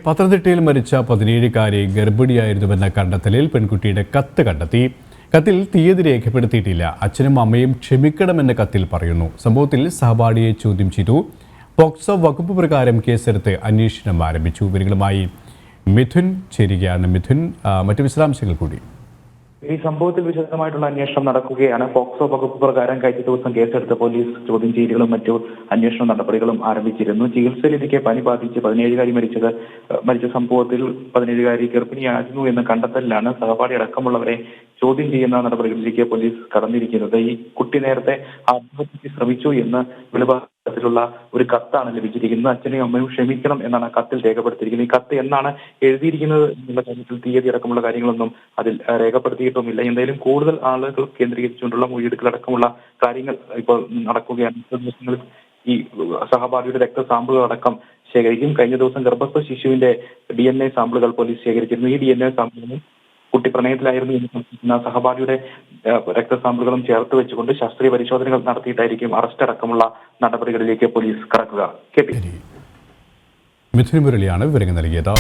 പത്തനംതിട്ടയിൽ മരിച്ച 17-കാരി ഗർഭിണിയായിരുന്നുവെന്ന കണ്ടെത്തലിൽ പെൺകുട്ടിയുടെ കത്ത് കണ്ടെത്തി. കത്തിൽ തീയതി രേഖപ്പെടുത്തിയിട്ടില്ല. അച്ഛനും അമ്മയും ക്ഷമിക്കണമെന്ന് കത്തിൽ പറയുന്നു. സംഭവത്തിൽ സഹപാഠിയെ ചോദ്യം ചെയ്തു. പോക്സോ വകുപ്പ് പ്രകാരം കേസെടുത്ത് അന്വേഷണം ആരംഭിച്ചു. വിവരങ്ങളുമായി മിഥുൻ ചേരുകയാണ്. മിഥുൻ, മറ്റു വിശദാംശങ്ങൾ കൂടി. ഈ സംഭവത്തിൽ വിശദമായിട്ടുള്ള അന്വേഷണം നടക്കുകയാണ്. പോക്സോ വകുപ്പ് പ്രകാരം കഴിഞ്ഞ ദിവസം കേസെടുത്ത് പോലീസ് ചോദ്യം ചെയ്യലുകളും മറ്റു അന്വേഷണ നടപടികളും ആരംഭിച്ചിരുന്നു. ചികിത്സയിലിരിക്കെ പനി ബാധിച്ച് 17-കാരി മരിച്ച സംഭവത്തിൽ 17-കാരി ഗർഭിണിയായിരുന്നു എന്ന കണ്ടെത്തലിലാണ് സഹപാഠി അടക്കമുള്ളവരെ ചോദ്യം ചെയ്യുന്ന നടപടികളിലേക്ക് പോലീസ് കടന്നിരിക്കുന്നത്. ഈ കുട്ടി നേരത്തെ ആത്മഹത്യക്ക് ശ്രമിച്ചു എന്ന് വെളിപാടിലുള്ള ഒരു കത്താണ് ലഭിച്ചിരിക്കുന്നത്. അച്ഛനെയും അമ്മയും ക്ഷമിക്കണം എന്നാണ് കത്തിൽ രേഖപ്പെടുത്തിയിരിക്കുന്നത്. ഈ കത്ത് എന്നാണ് എഴുതിയിരിക്കുന്നത് എന്നുള്ള കാര്യത്തിൽ തീയതി അടക്കമുള്ള കാര്യങ്ങളൊന്നും അതിൽ രേഖപ്പെടുത്തിയിട്ടുമില്ല. എന്തായാലും കൂടുതൽ ആളുകൾ കേന്ദ്രീകരിച്ചുകൊണ്ടുള്ള മൊഴിയെടുക്കലടക്കമുള്ള കാര്യങ്ങൾ ഇപ്പോൾ നടക്കുകയാണ്. ദിവസങ്ങളിൽ ഈ സഹപാഠിയുടെ രക്തസാമ്പിളുകൾ അടക്കം ശേഖരിക്കും. കഴിഞ്ഞ ദിവസം ഗർഭസ്ഥ ശിശുവിന്റെ DNA സാമ്പിളുകൾ പോലീസ് ശേഖരിച്ചിരുന്നു. ഈ DNA സാമ്പിളുകളും കുട്ടി പ്രണയത്തിലായിരുന്നു എന്ന് സംശയിക്കുന്ന സഹപാഠിയുടെ രക്തസാമ്പിളുകളും ചേർത്ത് വെച്ചുകൊണ്ട് ശാസ്ത്രീയ പരിശോധനകൾ നടത്തിയിട്ടായിരിക്കും അറസ്റ്റ് അടക്കമുള്ള നടപടികളിലേക്ക് പോലീസ് കടക്കുക. മിഥുൻ മുരളിയാണ് വിവരങ്ങൾ നൽകിയത്.